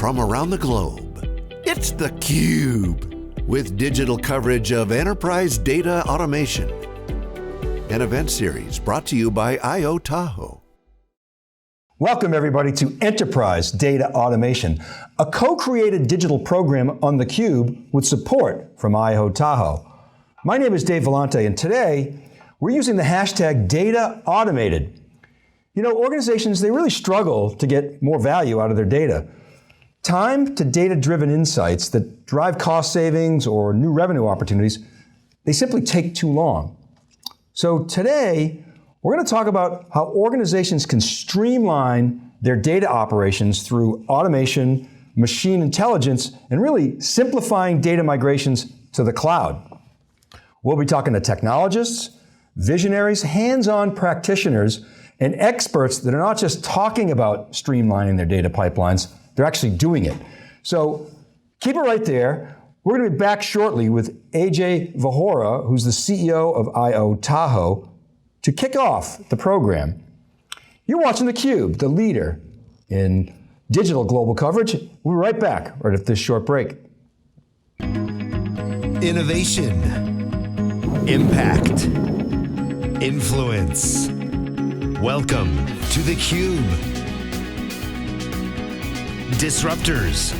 from around the globe. It's theCUBE, with digital coverage of enterprise data automation. An event series brought to you by IO-Tahoe. Welcome everybody to Enterprise Data Automation, a co-created digital program on theCUBE with support from IO-Tahoe. My name is Dave Vellante, and today we're using the hashtag #DataAutomated. You know, organizations, they really struggle to get more value out of their data. Time to data-driven insights that drive cost savings or new revenue opportunities, they simply take too long. So today, we're going to talk about how organizations can streamline their data operations through automation, machine intelligence, and really simplifying data migrations to the cloud. We'll be talking to technologists, visionaries, hands-on practitioners, and experts that are not just talking about streamlining their data pipelines, they're actually doing it. So keep it right there. We're going to be back shortly with Ajay Vohora, who's the CEO of IO-Tahoe, to kick off the program. You're watching theCUBE, the leader in digital global coverage. We'll be right back right after this short break. Innovation, impact, influence. Welcome to theCUBE. Disruptors,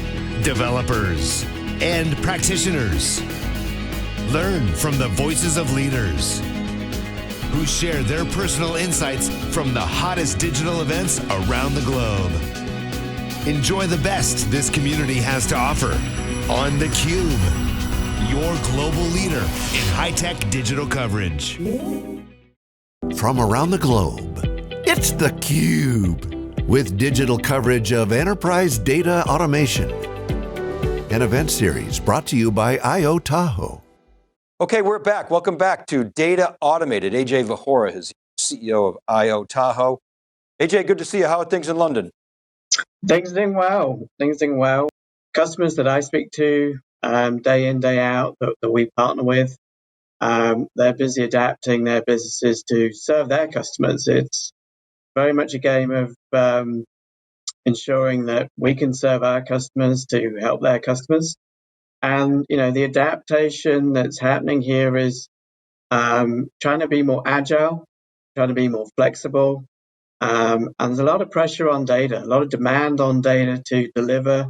developers, and practitioners. Learn from the voices of leaders who share their personal insights from the hottest digital events around the globe. Enjoy the best this community has to offer on theCUBE, your global leader in high-tech digital coverage. From around the globe, it's theCUBE, with digital coverage of enterprise data automation. An event series brought to you by IO-Tahoe. Okay, we're back. Welcome back to Data Automated. Ajay Vohora is CEO of IO-Tahoe. Ajay, good to see you. How are things in London? Things are doing well. Things are doing well. Customers that I speak to day in, day out that we partner with, they're busy adapting their businesses to serve their customers. It's very much a game of ensuring that we can serve our customers to help their customers. And, you know, the adaptation that's happening here is trying to be more agile, trying to be more flexible. And there's a lot of pressure on data, a lot of demand on data to deliver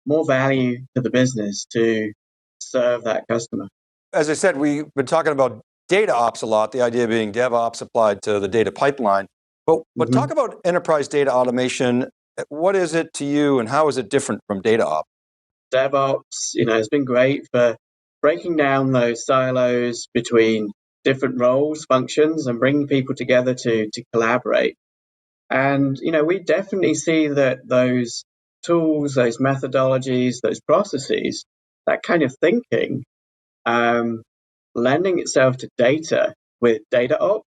more value to the business to serve that customer. As I said, we've been talking about data ops a lot, the idea being DevOps applied to the data pipeline. But talk about enterprise data automation. What is it to you and how is it different from data ops? DevOps, you know, has been great for breaking down those silos between different roles, functions, and bringing people together to collaborate. And, you know, we definitely see that those tools, those methodologies, those processes, that kind of thinking, lending itself to data with data ops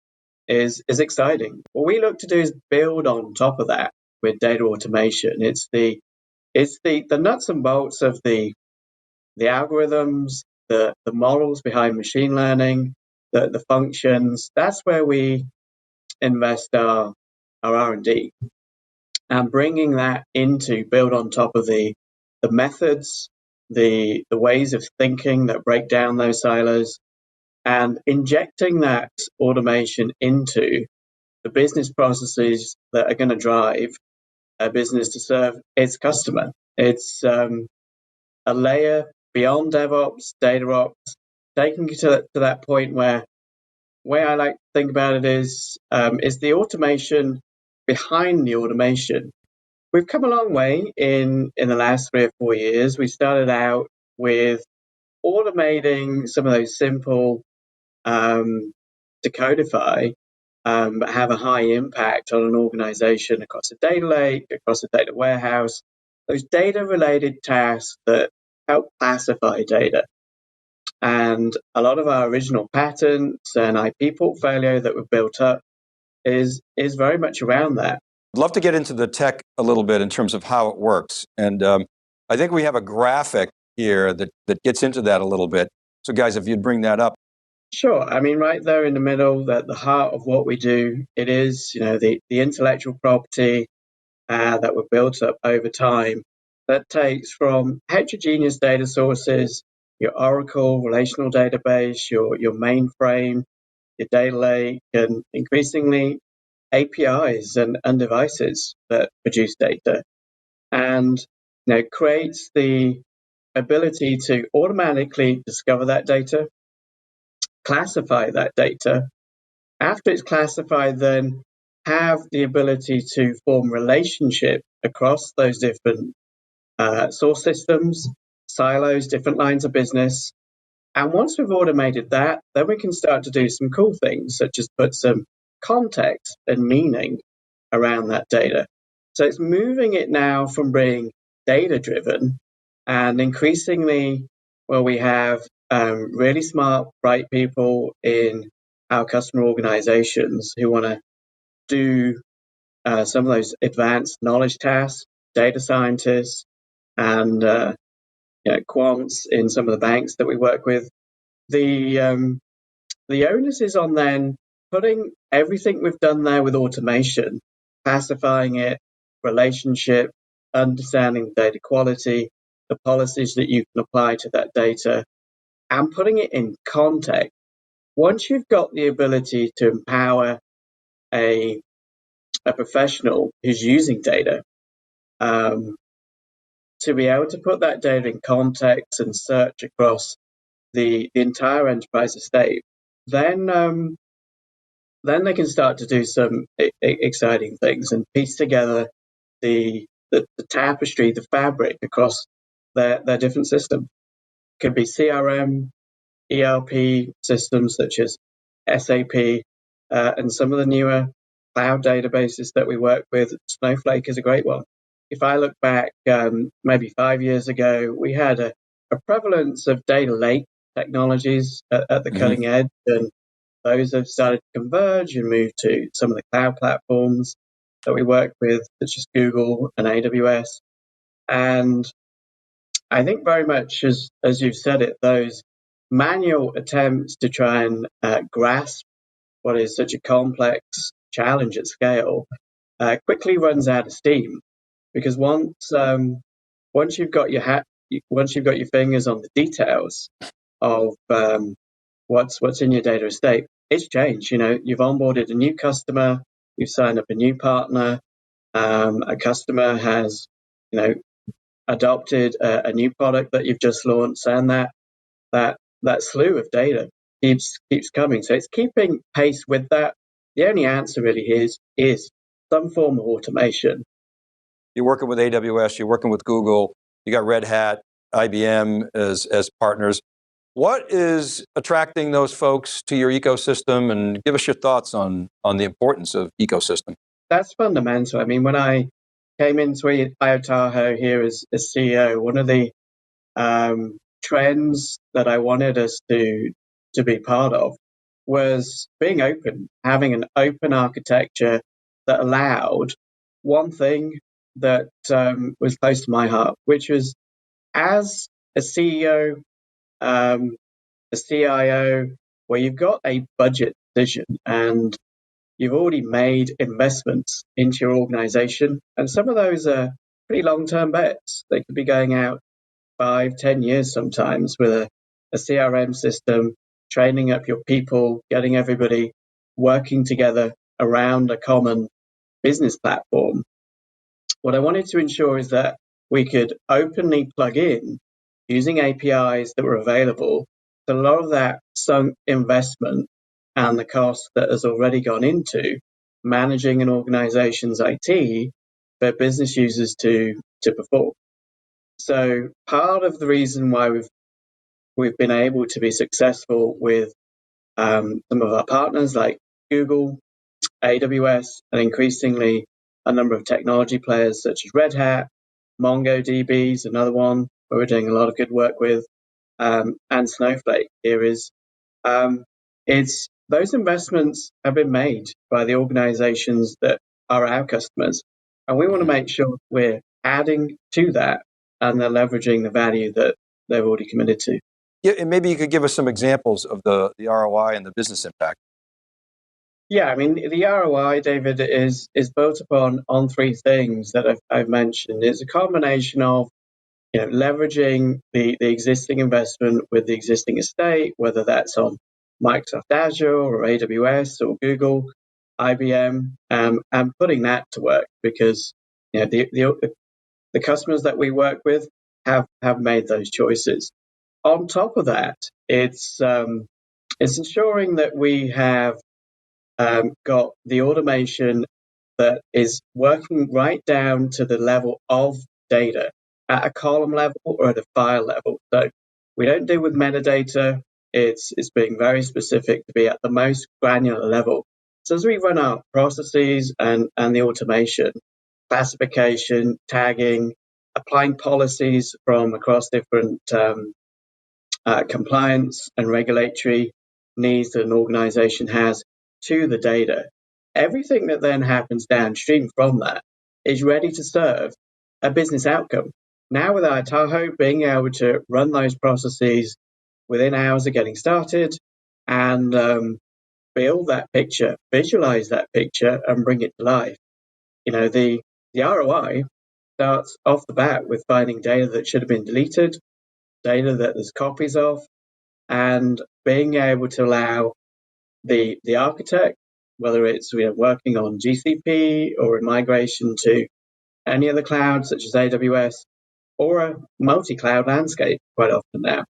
is exciting. What we look to do is build on top of that with data automation. It's the nuts and bolts of the algorithms, the models behind machine learning, the functions. That's where we invest our R&D, and bringing that into build on top of the methods, the ways of thinking that break down those silos, and injecting that automation into the business processes that are going to drive a business to serve its customer. It's a layer beyond DevOps, data ops, taking you to that point where way I like to think about it is the automation behind the automation. We've come a long way in the last 3 or 4 years. We started out with automating some of those simple to codify, but have a high impact on an organization across a data lake, across a data warehouse, those data-related tasks that help classify data. And a lot of our original patents and IP portfolio that we've built up is very much around that. I'd love to get into the tech a little bit in terms of how it works. And I think we have a graphic here that gets into that a little bit. So guys, if you'd bring that up. Sure. I mean, right there in the middle, at the heart of what we do, it is, you know, the intellectual property that we've built up over time that takes from heterogeneous data sources, your Oracle relational database, your mainframe, your data lake, and increasingly APIs and devices that produce data, and creates the ability to automatically discover that data, classify that data. After it's classified, then have the ability to form relationship across those different source systems, silos, different lines of business. And once we've automated that, then we can start to do some cool things, such as put some context and meaning around that data. So it's moving it now from being data-driven and increasingly, well, we have really smart, bright people in our customer organizations who want to do some of those advanced knowledge tasks, data scientists, and quants in some of the banks that we work with. The onus is on then putting everything we've done there with automation, classifying it, relationship, understanding data quality, the policies that you can apply to that data, and putting it in context. Once you've got the ability to empower a professional who's using data, to be able to put that data in context and search across the entire enterprise estate, then they can start to do some exciting things and piece together the tapestry, the fabric across their different systems. Could be CRM, ERP systems such as SAP, and some of the newer cloud databases that we work with. Snowflake is a great one. If I look back maybe 5 years ago, we had a prevalence of data lake technologies at the cutting edge, and those have started to converge and move to some of the cloud platforms that we work with, such as Google and AWS. And I think very much, as you've said it, those manual attempts to try and grasp what is such a complex challenge at scale quickly runs out of steam, because once you've got your fingers on the details of what's in your data estate, it's changed. You've onboarded a new customer, you've signed up a new partner, a customer has adopted a new product that you've just launched, and that slew of data keeps coming. So it's keeping pace with that. The only answer really is some form of automation. You're working with AWS, you're working with Google, you got Red Hat, IBM as partners. What is attracting those folks to your ecosystem, and give us your thoughts on the importance of ecosystem? That's fundamental. I mean, when I came into IO-Tahoe here as CEO, one of the trends that I wanted us to be part of was being open, having an open architecture that allowed one thing that was close to my heart, which was, as a CEO, a CIO, where you've got a budget decision and you've already made investments into your organization, and some of those are pretty long-term bets. They could be going out 5-10 years sometimes with a CRM system, training up your people, getting everybody working together around a common business platform. What I wanted to ensure is that we could openly plug in using APIs that were available. So a lot of that sunk investment and the cost that has already gone into managing an organization's IT for business users to perform. So part of the reason why we've been able to be successful with some of our partners like Google, AWS, and increasingly a number of technology players such as Red Hat, MongoDB is another one where we're doing a lot of good work with, and Snowflake here is, it's those investments have been made by the organizations that are our customers. And we want to make sure we're adding to that and they're leveraging the value that they've already committed to. Yeah, and maybe you could give us some examples of the ROI and the business impact. Yeah, I mean, the ROI, David, is built upon three things that I've mentioned. It's a combination of leveraging the existing investment with the existing estate, whether that's on Microsoft Azure or AWS or Google, IBM, and putting that to work, because the customers that we work with have made those choices. On top of that, it's ensuring that we have got the automation that is working right down to the level of data at a column level or at a file level. So we don't deal with metadata. It's being very specific to be at the most granular level. So as we run our processes and the automation, classification, tagging, applying policies from across different compliance and regulatory needs that an organization has to the data, everything that then happens downstream from that is ready to serve a business outcome. Now with IO-Tahoe, being able to run those processes within hours of getting started and build that picture, visualize that picture and bring it to life. The ROI starts off the bat with finding data that should have been deleted, data that there's copies of, and being able to allow the architect, whether it's working on GCP or in migration to any other cloud such as AWS or a multi-cloud landscape quite often now.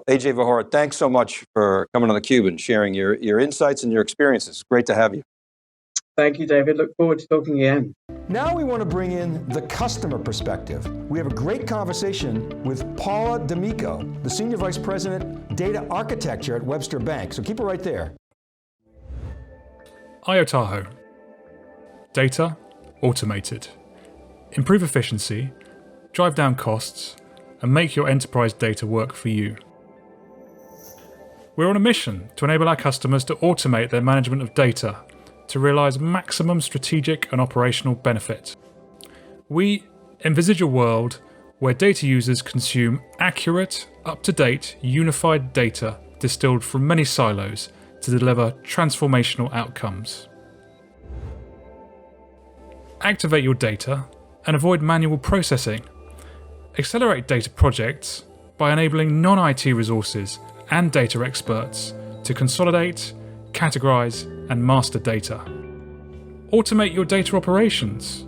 Ajay Vohora, thanks so much for coming on theCUBE and sharing your insights and your experiences. Great to have you. Thank you, David. Look forward to talking again. Now we want to bring in the customer perspective. We have a great conversation with Paula D'Amico, the Senior Vice President, Data Architecture at Webster Bank. So keep it right there. IO-Tahoe. Data automated. Improve efficiency, drive down costs, and make your enterprise data work for you. We're on a mission to enable our customers to automate their management of data to realize maximum strategic and operational benefit. We envisage a world where data users consume accurate, up-to-date, unified data distilled from many silos to deliver transformational outcomes. Activate your data and avoid manual processing. Accelerate data projects by enabling non-IT resources and data experts to consolidate, categorize, and master data. Automate your data operations.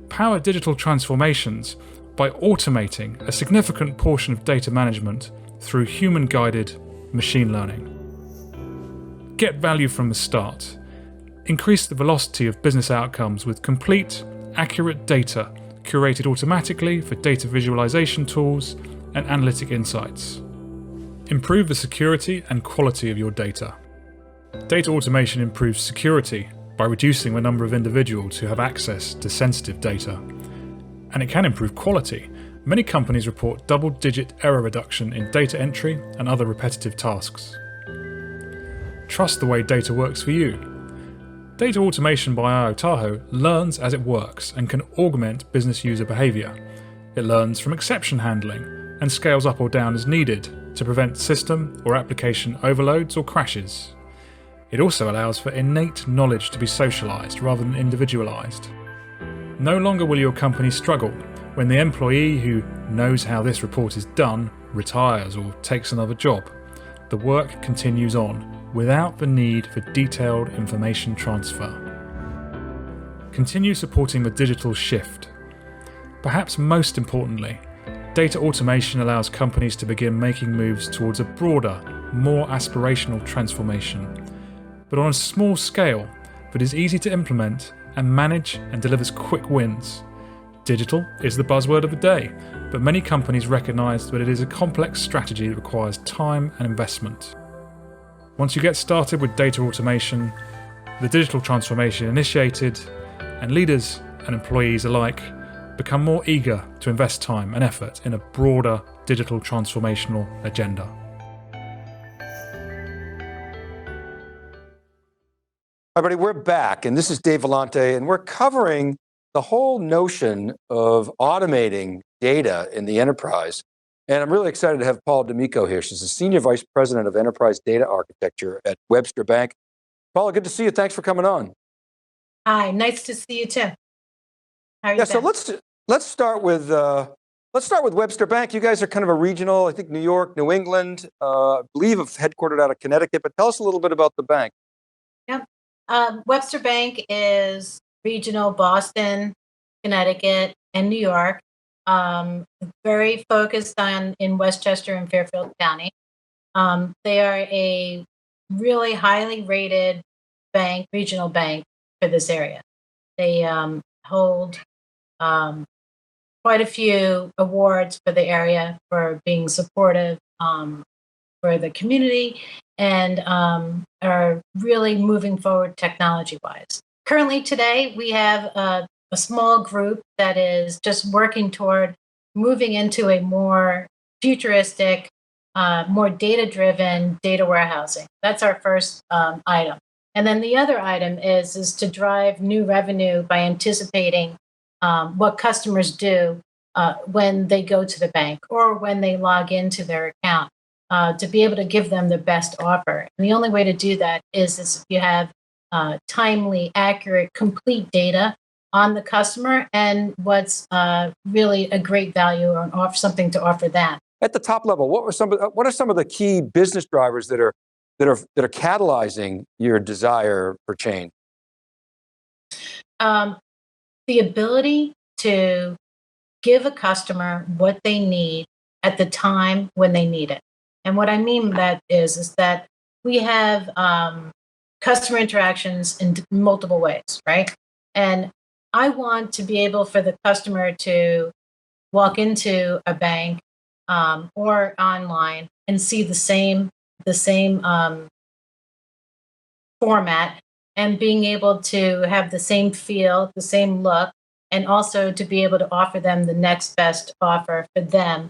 Power digital transformations by automating a significant portion of data management through human-guided machine learning. Get value from the start. Increase the velocity of business outcomes with complete, accurate data curated automatically for data visualization tools and analytic insights. Improve the security and quality of your data. Data automation improves security by reducing the number of individuals who have access to sensitive data. And it can improve quality. Many companies report double-digit error reduction in data entry and other repetitive tasks. Trust the way data works for you. Data automation by IO-Tahoe learns as it works and can augment business user behavior. It learns from exception handling and scales up or down as needed to prevent system or application overloads or crashes. It also allows for innate knowledge to be socialized rather than individualized. No longer will your company struggle when the employee who knows how this report is done retires or takes another job. The work continues on without the need for detailed information transfer. Continue supporting the digital shift. Perhaps most importantly, data automation allows companies to begin making moves towards a broader, more aspirational transformation, but on a small scale that is easy to implement and manage and delivers quick wins. Digital is the buzzword of the day, but many companies recognize that it is a complex strategy that requires time and investment. Once you get started with data automation, the digital transformation initiated, and leaders and employees alike become more eager to invest time and effort in a broader digital transformational agenda. Hi everybody, we're back, and this is Dave Vellante, and we're covering the whole notion of automating data in the enterprise. And I'm really excited to have Paula D'Amico here. She's the Senior Vice President of Enterprise Data Architecture at Webster Bank. Paula, good to see you. Thanks for coming on. Hi, nice to see you too. How are you? Yeah, so let's start with Let's start with Webster Bank. You guys are kind of a regional, I think New York, New England, I believe headquartered out of Connecticut, but tell us a little bit about the bank. Yep. Webster Bank is regional Boston, Connecticut, and New York. Very focused on in Westchester and Fairfield County. They are a really highly rated bank, regional bank for this area. They hold quite a few awards for the area for being supportive for the community and are really moving forward technology-wise. Currently today, we have a small group that is just working toward moving into a more futuristic, more data-driven data warehousing. That's our first item. And then the other item is to drive new revenue by anticipating what customers do when they go to the bank or when they log into their account to be able to give them the best offer. And the only way to do that is if you have timely, accurate, complete data on the customer and what's really a great value or something to offer them. At the top level, what are some of the key business drivers that are catalyzing your desire for change? The ability to give a customer what they need at the time when they need it. And what I mean by that is that we have customer interactions in multiple ways, right? And I want to be able for the customer to walk into a bank or online and see the same format and being able to have the same feel, the same look, and also to be able to offer them the next best offer for them.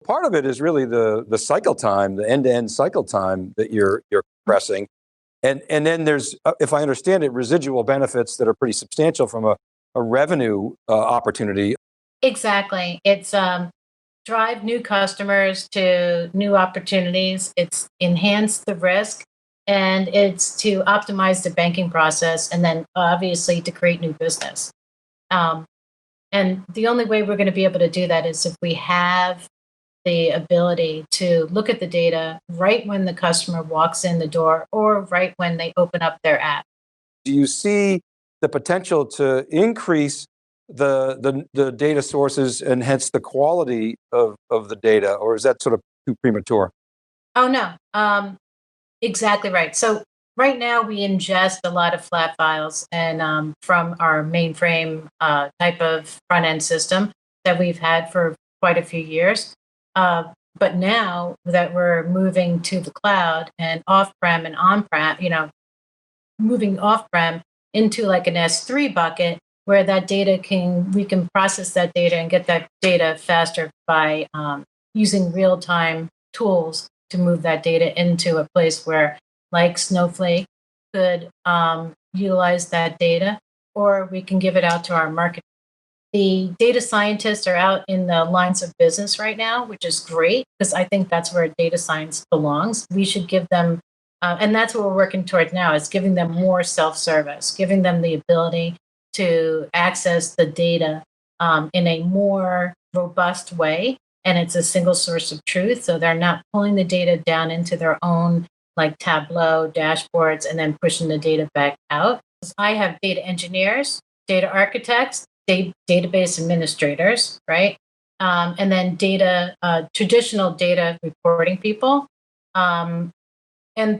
Part of it is really the cycle time, the end-to-end cycle time that you're compressing. And then there's, if I understand it, residual benefits that are pretty substantial from a revenue opportunity. Exactly. It's drive new customers to new opportunities. It's enhance the risk, and it's to optimize the banking process, and then obviously to create new business. And the only way we're going to be able to do that is if we have the ability to look at the data right when the customer walks in the door or right when they open up their app. Do you see the potential to increase the data sources and hence the quality of the data, or is that sort of too premature? Oh, no. Exactly right. So right now we ingest a lot of flat files and from our mainframe type of front end system that we've had for quite a few years. But now that we're moving to the cloud and off-prem and on-prem, moving off-prem into like an S3 bucket where that data we can process that data and get that data faster by using real-time tools to move that data into a place where, like Snowflake, could utilize that data, or we can give it out to our market. The data scientists are out in the lines of business right now, which is great because I think that's where data science belongs. We should give them, and that's what we're working towards now, is giving them more self-service, giving them the ability to access the data in a more robust way. And it's a single source of truth. So they're not pulling the data down into their own like Tableau dashboards and then pushing the data back out. I have data engineers, data architects, database administrators, right? And then traditional data reporting people. And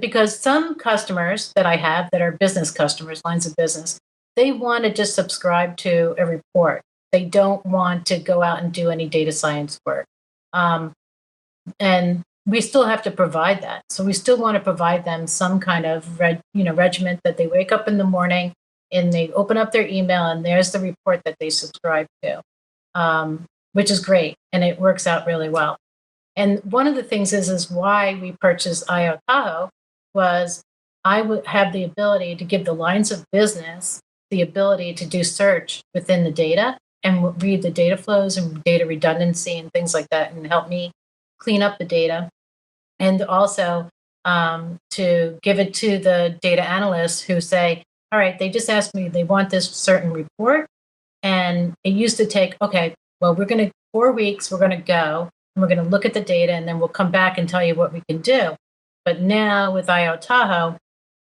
because some customers that I have that are business customers, lines of business, they want to just subscribe to a report. They don't want to go out and do any data science work. And we still have to provide that. So we still want to provide them some kind of regiment that they wake up in the morning and they open up their email and there's the report that they subscribe to, which is great. And it works out really well. And one of the things is why we purchased IO-Tahoe was I would have the ability to give the lines of business the ability to do search within the data and read the data flows and data redundancy and things like that and help me clean up the data. And also to give it to the data analysts who say, all right, they just asked me, they want this certain report. And it used to take, okay, well, we're going to 4 weeks, we're going to go and we're going to look at the data, and then we'll come back and tell you what we can do. But now with IO-Tahoe,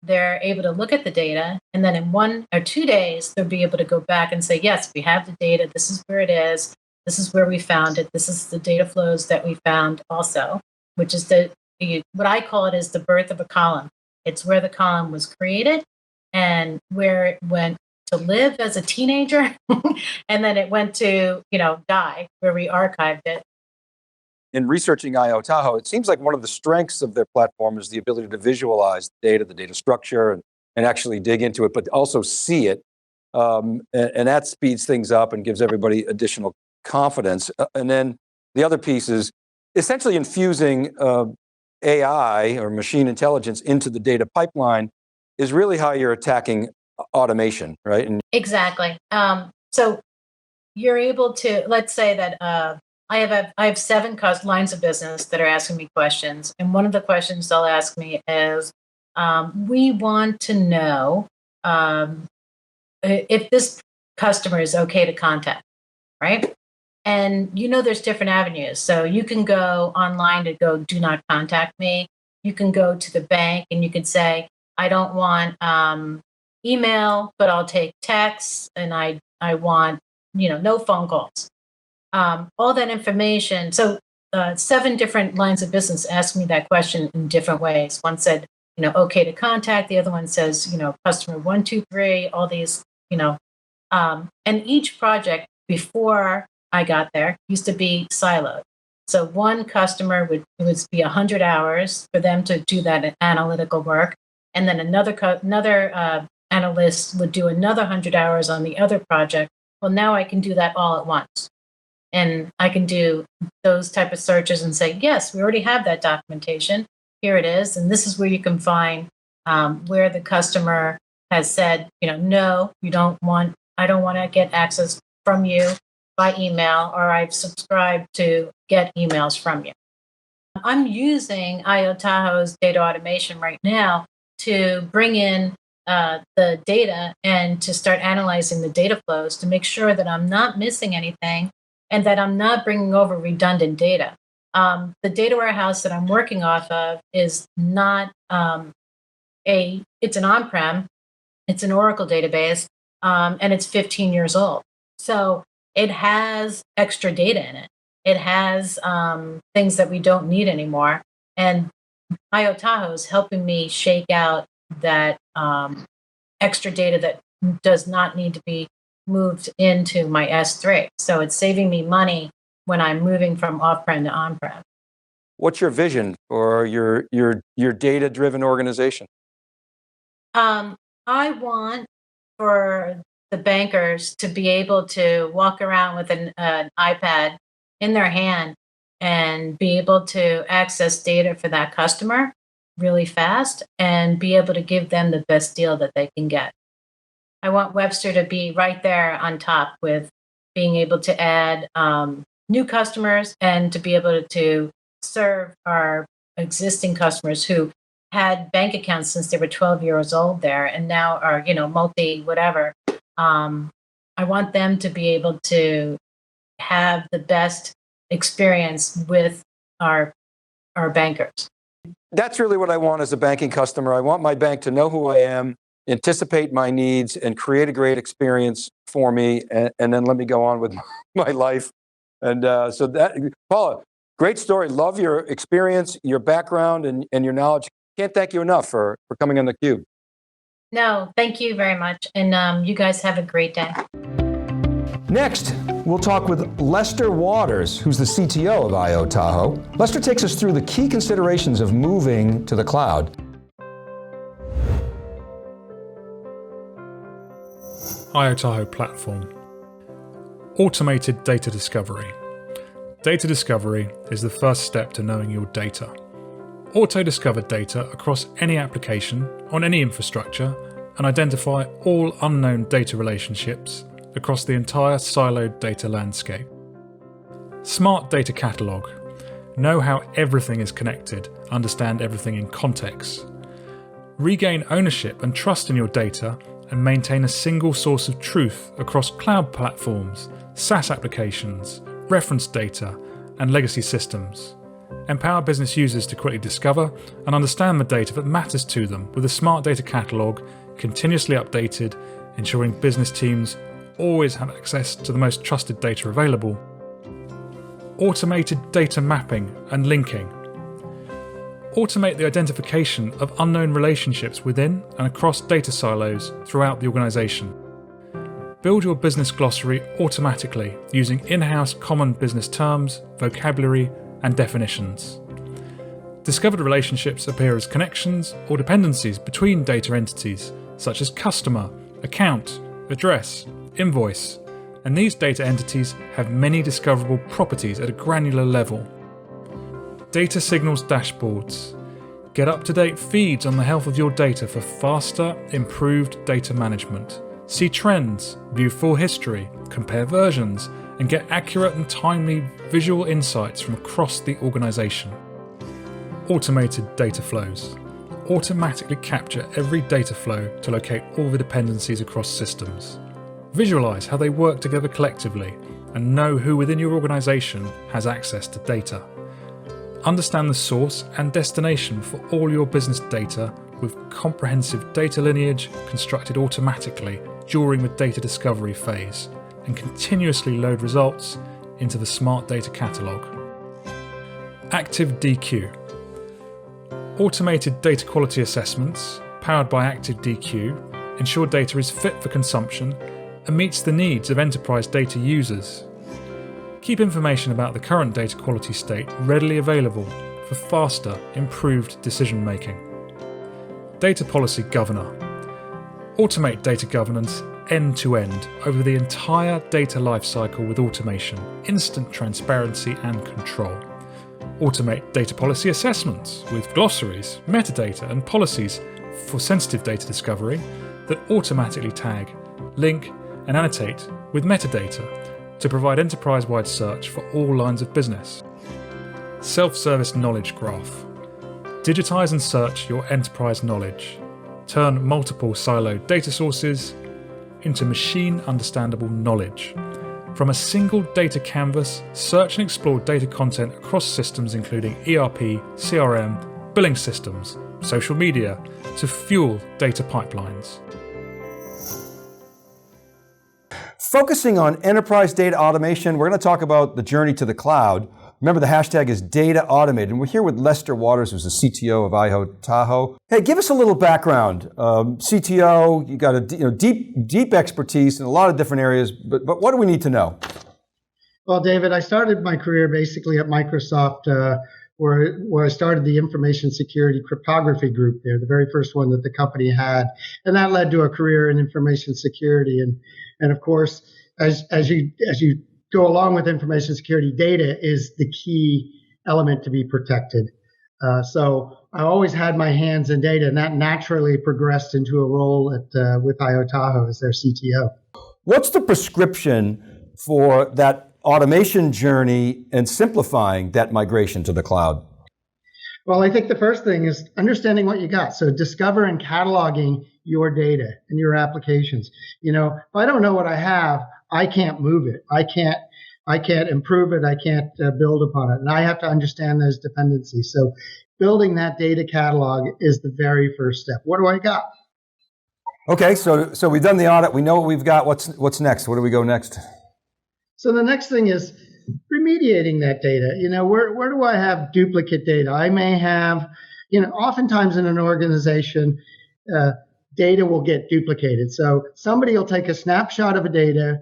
they're able to look at the data, and then in 1 or 2 days, they'll be able to go back and say, yes, we have the data. This is where it is. This is where we found it. This is the data flows that we found also, which is what I call it is the birth of a column. It's where the column was created and where it went to live as a teenager. And then it went to, die, where we archived it. In researching IO-Tahoe, it seems like one of the strengths of their platform is the ability to visualize the data structure, and actually dig into it, but also see it. And that speeds things up and gives everybody additional confidence. And then the other piece is essentially infusing AI or machine intelligence into the data pipeline is really how you're attacking automation, right? Exactly. So you're able to, let's say that I have 7 lines of business that are asking me questions. And one of the questions they'll ask me is, we want to know if this customer is okay to contact, right? And there's different avenues. So you can go online to go, do not contact me. You can go to the bank and you can say, I don't want email, but I'll take texts, and I want, no phone calls. All that information. So 7 different lines of business asked me that question in different ways. One said, okay to contact. The other one says, customer 1, 2, 3, all these, and each project before I got there used to be siloed. So one customer would be 100 hours for them to do that analytical work. And then another analyst would do another 100 hours on the other project. Well, now I can do that all at once. And I can do those type of searches and say, yes, we already have that documentation. Here it is. And this is where you can find where the customer has said, no, I don't want to get access from you by email, or I've subscribed to get emails from you. I'm using IO-Tahoe's data automation right now to bring in the data and to start analyzing the data flows to make sure that I'm not missing anything and that I'm not bringing over redundant data. The data warehouse that I'm working off of is not it's an on-prem, it's an Oracle database, and it's 15 years old. So it has extra data in it. It has things that we don't need anymore. And IO-Tahoe is helping me shake out that extra data that does not need to be moved into my S3. So it's saving me money when I'm moving from off-prem to on-prem. What's your vision for your data-driven organization? I want for the bankers to be able to walk around with an iPad in their hand and be able to access data for that customer really fast and be able to give them the best deal that they can get. I want Webster to be right there on top with being able to add new customers and to be able to serve our existing customers who had bank accounts since they were 12 years old there and now are, multi whatever. I want them to be able to have the best experience with our bankers. That's really what I want as a banking customer. I want my bank to know who I am, anticipate my needs, and create a great experience for me, and then let me go on with my life. And so that, Paula, great story. Love your experience, your background, and your knowledge. Can't thank you enough for coming on theCUBE. No, thank you very much. And you guys have a great day. Next, we'll talk with Lester Waters, who's the CTO of IO-Tahoe. Lester takes us through the key considerations of moving to the cloud. IO-Tahoe platform. Automated data discovery. Data discovery is the first step to knowing your data. Auto-discover data across any application on any infrastructure and identify all unknown data relationships across the entire siloed data landscape. Smart data catalog. Know how everything is connected, understand everything in context. Regain ownership and trust in your data and maintain a single source of truth across cloud platforms, SaaS applications, reference data, and legacy systems. Empower business users to quickly discover and understand the data that matters to them with a smart data catalog continuously updated, ensuring business teams always have access to the most trusted data available. Automated data mapping and linking. Automate the identification of unknown relationships within and across data silos throughout the organisation. Build your business glossary automatically using in-house common business terms, vocabulary, and definitions. Discovered relationships appear as connections or dependencies between data entities, such as customer, account, address, invoice, and these data entities have many discoverable properties at a granular level. Data signals dashboards. Get up-to-date feeds on the health of your data for faster, improved data management. See trends, view full history, compare versions, and get accurate and timely visual insights from across the organisation. Automated data flows. Automatically capture every data flow to locate all the dependencies across systems. Visualise how they work together collectively and know who within your organisation has access to data. Understand the source and destination for all your business data with comprehensive data lineage constructed automatically during the data discovery phase, and continuously load results into the Smart Data Catalog. Active DQ. Automated data quality assessments, powered by Active DQ, ensure data is fit for consumption and meets the needs of enterprise data users. Keep information about the current data quality state readily available for faster, improved decision making. Data Policy Governor. Automate data governance end-to-end over the entire data lifecycle with automation, instant transparency and control. Automate data policy assessments with glossaries, metadata and policies for sensitive data discovery that automatically tag, link and annotate with metadata to provide enterprise-wide search for all lines of business. Self-service knowledge graph. Digitize and search your enterprise knowledge. Turn multiple siloed data sources into machine-understandable knowledge. From a single data canvas, search and explore data content across systems including ERP, CRM, billing systems, social media, to fuel data pipelines. Focusing on enterprise data automation, we're going to talk about the journey to the cloud. Remember, the hashtag is Data Automated, and we're here with Lester Waters, who's the CTO of IO-Tahoe. Hey, give us a little background. CTO, you got a deep expertise in a lot of different areas, but what do we need to know? Well, David, I started my career basically at Microsoft, where I started the information security cryptography group there, the very first one that the company had, and that led to a career in information security. And of course, as you go along with information security, data is the key element to be protected. So I always had my hands in data, and that naturally progressed into a role with IO-Tahoe as their CTO. What's the prescription for that automation journey and simplifying that migration to the cloud? Well, I think the first thing is understanding what you got. So discover and cataloging your data and your applications. If I don't know what I have, I can't move it. I can't improve it. I can't build upon it. And I have to understand those dependencies. So building that data catalog is the very first step. What do I got? Okay, so we've done the audit. We know what we've got. What's next? Where do we go next? So the next thing is remediating that data. Where do I have duplicate data? I may have, oftentimes in an organization, data will get duplicated. So somebody will take a snapshot of a data,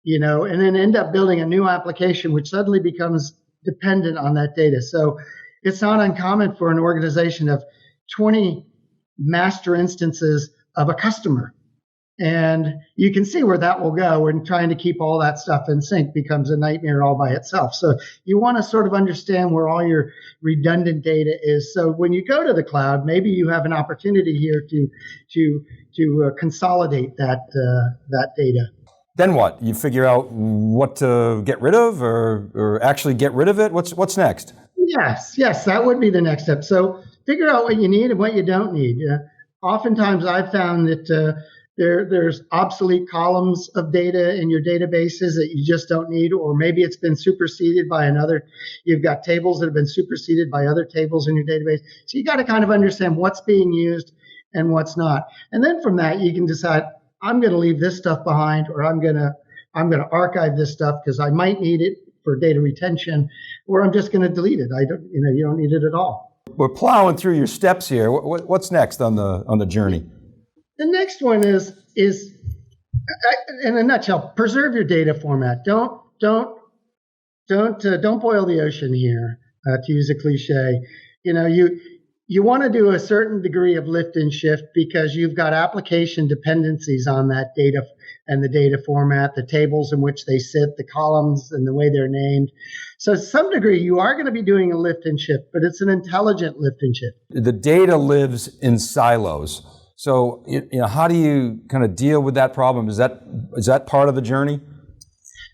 and then end up building a new application which suddenly becomes dependent on that data. So it's not uncommon for an organization of 20 master instances of a customer. And you can see where that will go, and trying to keep all that stuff in sync becomes a nightmare all by itself. So you want to sort of understand where all your redundant data is. So when you go to the cloud, maybe you have an opportunity here to consolidate that data. Then what? You figure out what to get rid of, or actually get rid of it? What's next? Yes, that would be the next step. So figure out what you need and what you don't need. Oftentimes I've found that There's obsolete columns of data in your databases that you just don't need, or maybe it's been superseded by another. You've got tables that have been superseded by other tables in your database. So you got to kind of understand what's being used and what's not. And then from that, you can decide, I'm going to leave this stuff behind, or I'm going to archive this stuff because I might need it for data retention, or I'm just going to delete it. You don't need it at all. We're plowing through your steps here. What's next on the journey? The next one is in a nutshell, preserve your data format. Don't boil the ocean here, to use a cliche. You want to do a certain degree of lift and shift because you've got application dependencies on that data and the data format, the tables in which they sit, the columns and the way they're named. So to some degree, you are going to be doing a lift and shift, but it's an intelligent lift and shift. The data lives in silos. So, how do you kind of deal with that problem? Is that part of the journey?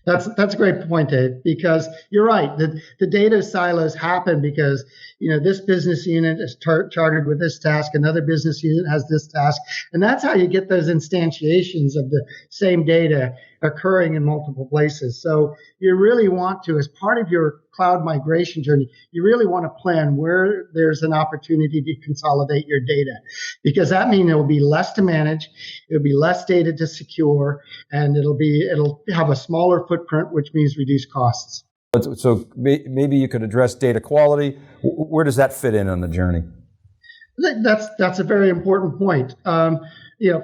That's a great point, Dave, because you're right. The data silos happen because, this business unit is chartered with this task, another business unit has this task, and that's how you get those instantiations of the same data occurring in multiple places. So you really want to, as part of your cloud migration journey, you really want to plan where there's an opportunity to consolidate your data, because that means there will be less to manage, it'll be less data to secure, and it'll have a smaller footprint, which means reduced costs. So maybe you could address data quality. Where does that fit in on the journey? That's a very important point.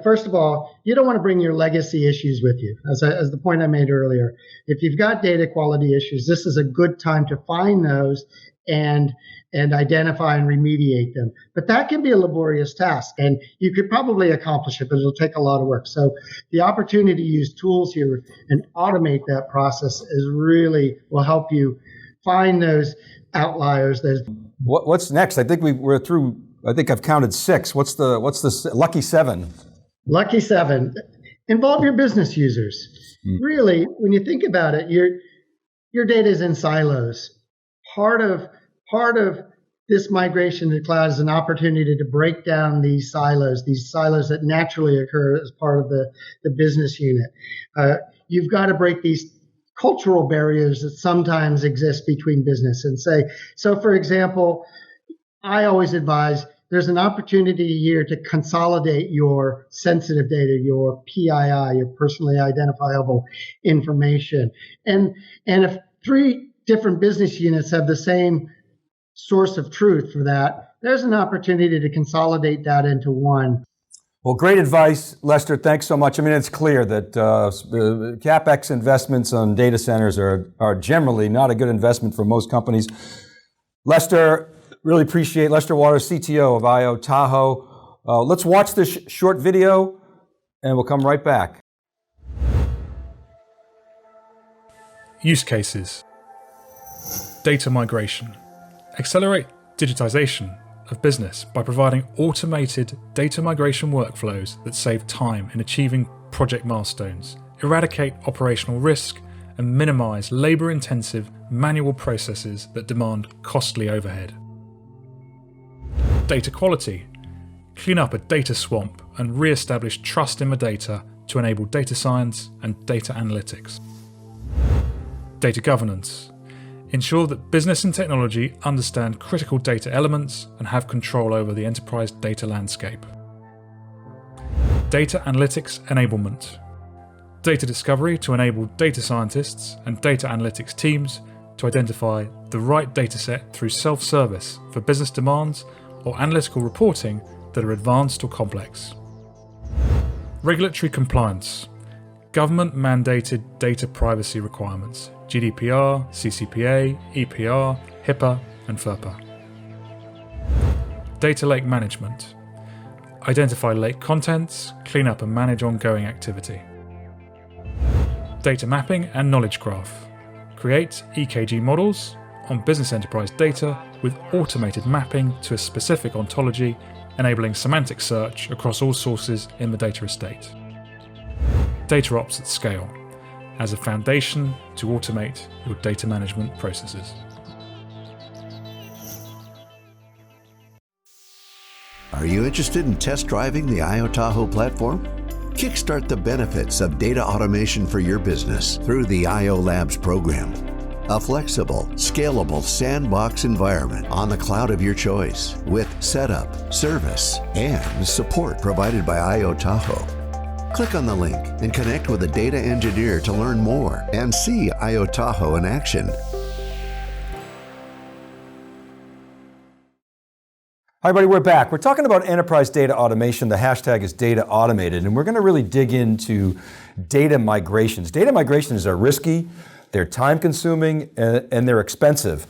First of all, you don't want to bring your legacy issues with you, as the point I made earlier. If you've got data quality issues, this is a good time to find those and identify and remediate them. But that can be a laborious task, and you could probably accomplish it, but it'll take a lot of work. So the opportunity to use tools here and automate that process will help you find those outliers. What's next? I think we're through. I think I've counted 6. What's the lucky 7? Lucky 7. Involve your business users. Really, when you think about it, your data is in silos. Part of this migration to the cloud is an opportunity to break down these silos that naturally occur as part of the business unit. You've got to break these cultural barriers that sometimes exist between business and say, so for example, I always advise there's an opportunity here to consolidate your sensitive data, your PII, your personally identifiable information. And if 3 different business units have the same source of truth for that, there's an opportunity to consolidate that into one. Well, great advice, Lester. Thanks so much. I mean, it's clear that CapEx investments on data centers are generally not a good investment for most companies. Lester, really appreciate Lester Waters, CTO of IO-Tahoe. Let's watch this short video, and we'll come right back. Use cases. Data migration. Accelerate digitization of business by providing automated data migration workflows that save time in achieving project milestones, eradicate operational risk, and minimize labor-intensive manual processes that demand costly overhead. Data quality. Clean up a data swamp and re-establish trust in the data to enable data science and data analytics. Data governance. Ensure that business and technology understand critical data elements and have control over the enterprise data landscape. Data analytics enablement. Data discovery to enable data scientists and data analytics teams to identify the right dataset through self-service for business demands or analytical reporting that are advanced or complex. Regulatory compliance. Government-mandated data privacy requirements, GDPR, CCPA, EPR, HIPAA, and FERPA. Data lake management. Identify lake contents, clean up and manage ongoing activity. Data mapping and knowledge graph. Create EKG models on business enterprise data with automated mapping to a specific ontology, enabling semantic search across all sources in the data estate. Data ops at scale, as a foundation to automate your data management processes. Are you interested in test driving the IO-Tahoe platform? Kickstart the benefits of data automation for your business through the IO Labs program. A flexible, scalable sandbox environment on the cloud of your choice with setup, service, and support provided by IO-Tahoe. Click on the link and connect with a data engineer to learn more and see IO-Tahoe in action. Hi everybody, we're back. We're talking about enterprise data automation. The hashtag is data automated, and we're going to really dig into data migrations. Data migrations are risky, they're time consuming, and they're expensive.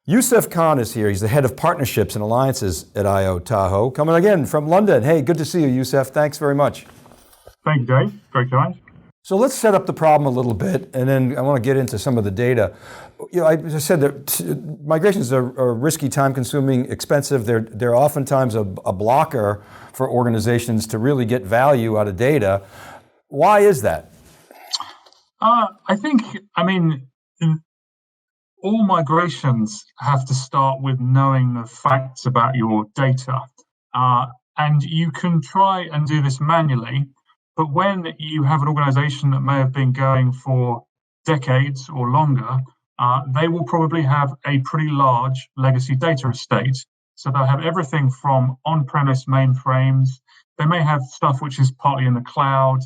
Yusef Kahn is here. He's the head of partnerships and alliances at IO-Tahoe. Coming again from London. Hey, good to see you, Yusef. Thanks very much. Thank you, Dave. Great guys. So let's set up the problem a little bit, and then I want to get into some of the data. You know, I said that migrations are risky, time-consuming, expensive. They're oftentimes a blocker for organizations to really get value out of data. Why is that? I mean, all migrations have to start with knowing the facts about your data. And you can try and do this manually, but when you have an organization that may have been going for decades or longer, they will probably have a pretty large legacy data estate. So they'll have everything from on-premise mainframes. They may have stuff which is partly in the cloud,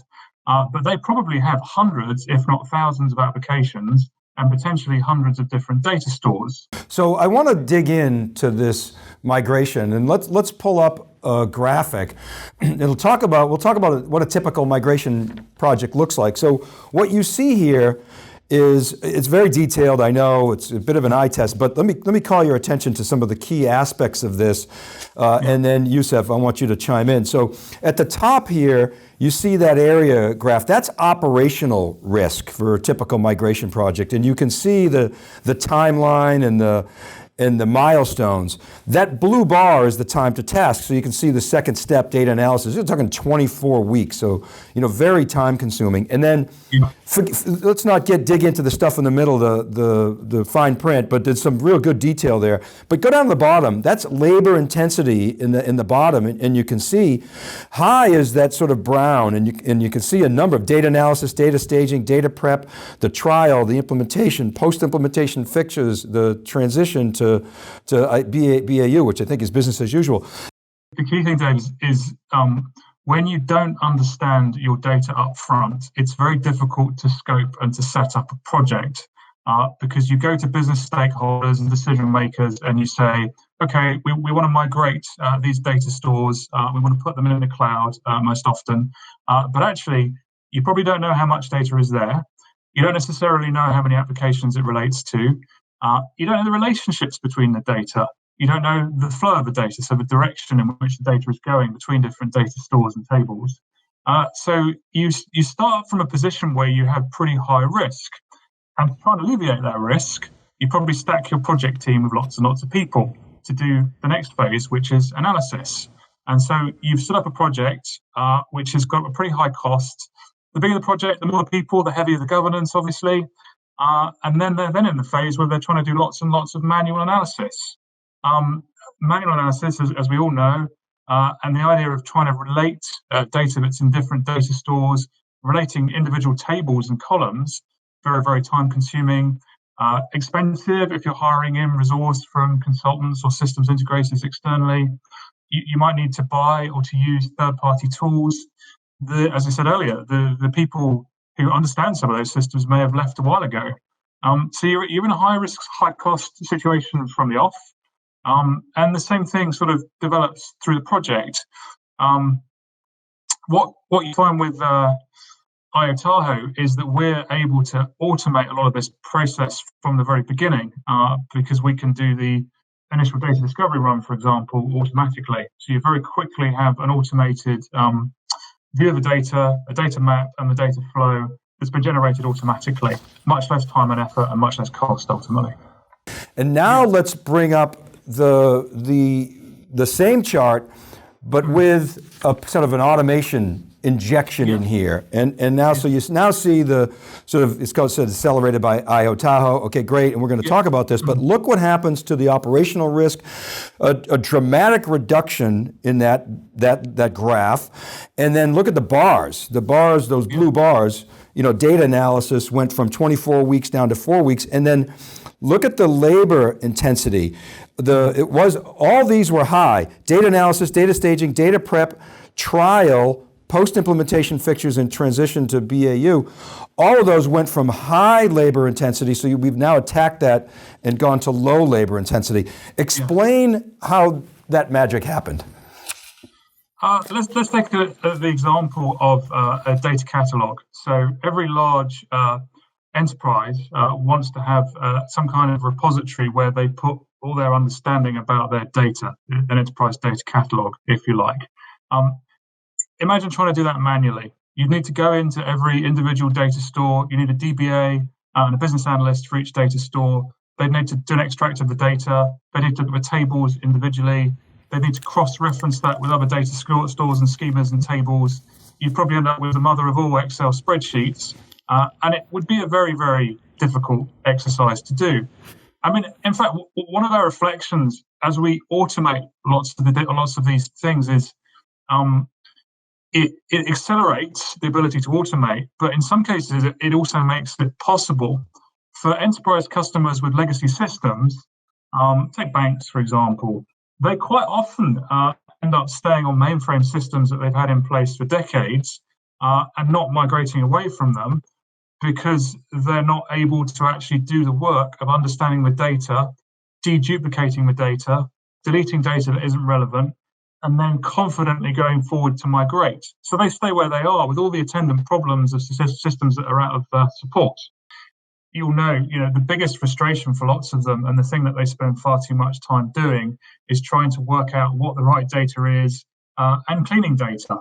but they probably have hundreds, if not thousands of applications and potentially hundreds of different data stores. So I want to dig into this migration, and let's pull up a graphic. We'll talk about what a typical migration project looks like. So what you see here is, it's very detailed, I know, it's a bit of an eye test, but let me call your attention to some of the key aspects of this, and then Yusef, I want you to chime in. So at the top here, you see that area graph, that's operational risk for a typical migration project, and you can see the timeline and the milestones. That blue bar is the time to task, so you can see the second step, data analysis. You're talking 24 weeks, so very time consuming. And then, let's not dig into the stuff in the middle, the fine print, but there's some real good detail there. But go down to the bottom, that's labor intensity in the bottom, and you can see high is that sort of brown, and you can see a number of data analysis, data staging, data prep, the trial, the implementation, post-implementation fixtures, the transition to BAU, which I think is business as usual. The key thing, Dave, is when you don't understand your data up front, it's very difficult to scope and to set up a project because you go to business stakeholders and decision makers and you say, okay, we want to migrate these data stores, we want to put them in the cloud most often, but actually you probably don't know how much data is there. You don't necessarily know how many applications it relates to. You don't know the relationships between the data. You don't know the flow of the data, so the direction in which the data is going between different data stores and tables. So you start from a position where you have pretty high risk. And to try and alleviate that risk, you probably stack your project team with lots and lots of people to do the next phase, which is analysis. And so you've set up a project which has got a pretty high cost. The bigger the project, the more the people, the heavier the governance, obviously. And then they're in the phase where they're trying to do lots and lots of manual analysis. Manual analysis, as we all know, and the idea of trying to relate data that's in different data stores, relating individual tables and columns, very, very time consuming, expensive if you're hiring in resource from consultants or systems integrators externally. You might need to buy or to use third-party tools. As I said earlier, the people who understand some of those systems may have left a while ago. So you're in a high-risk, high-cost situation from the off. And the same thing sort of develops through the project. What you find with IO-Tahoe is that we're able to automate a lot of this process from the very beginning because we can do the initial data discovery run, for example, automatically. So you very quickly have an automated view of the data, a data map, and the data flow that's been generated automatically. Much less time and effort and much less cost, ultimately. And now let's bring up the same chart, but with a sort of an automation injection in here. And now, so you now see the sort of, it's called accelerated by IO-Tahoe. Okay, great, and we're going to talk about this, but look what happens to the operational risk, a dramatic reduction in that graph. And then look at the bars, those blue bars, data analysis went from 24 weeks down to 4 weeks. And then look at the labor intensity. All these were high. Data analysis, data staging, data prep, trial, post-implementation fixtures, and transition to BAU. All of those went from high labor intensity, so we've now attacked that and gone to low labor intensity. Explain how that magic happened. Let's take the example of a data catalog. So every large enterprise wants to have some kind of repository where they put all their understanding about their data, an enterprise data catalog, if you like. Imagine trying to do that manually. You'd need to go into every individual data store. You need a DBA and a business analyst for each data store. They'd need to do an extract of the data. They need to look at the tables individually. They need to cross-reference that with other data stores and schemas and tables. You'd probably end up with the mother of all Excel spreadsheets. And it would be a very, very difficult exercise to do. I mean, in fact, one of our reflections as we automate lots of these things is it accelerates the ability to automate, but in some cases, it also makes it possible for enterprise customers with legacy systems, take banks, for example, they quite often end up staying on mainframe systems that they've had in place for decades and not migrating away from them because they're not able to actually do the work of understanding the data, deduplicating the data, deleting data that isn't relevant, and then confidently going forward to migrate. So they stay where they are with all the attendant problems of systems that are out of support. You'll know, the biggest frustration for lots of them, and the thing that they spend far too much time doing, is trying to work out what the right data is and cleaning data,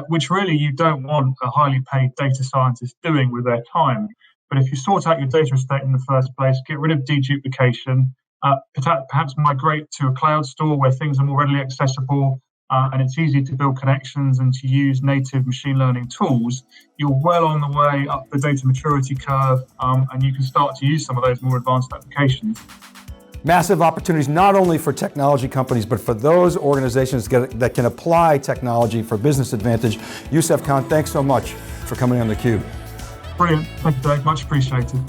which really you don't want a highly paid data scientist doing with their time. But if you sort out your data estate in the first place, get rid of deduplication, perhaps migrate to a cloud store where things are more readily accessible, and it's easy to build connections and to use native machine learning tools, you're well on the way up the data maturity curve, and you can start to use some of those more advanced applications. Massive opportunities, not only for technology companies, but for those organizations that can apply technology for business advantage. Yusef, Kahn, thanks so much for coming on theCUBE. Brilliant, thank you Dave, much appreciated.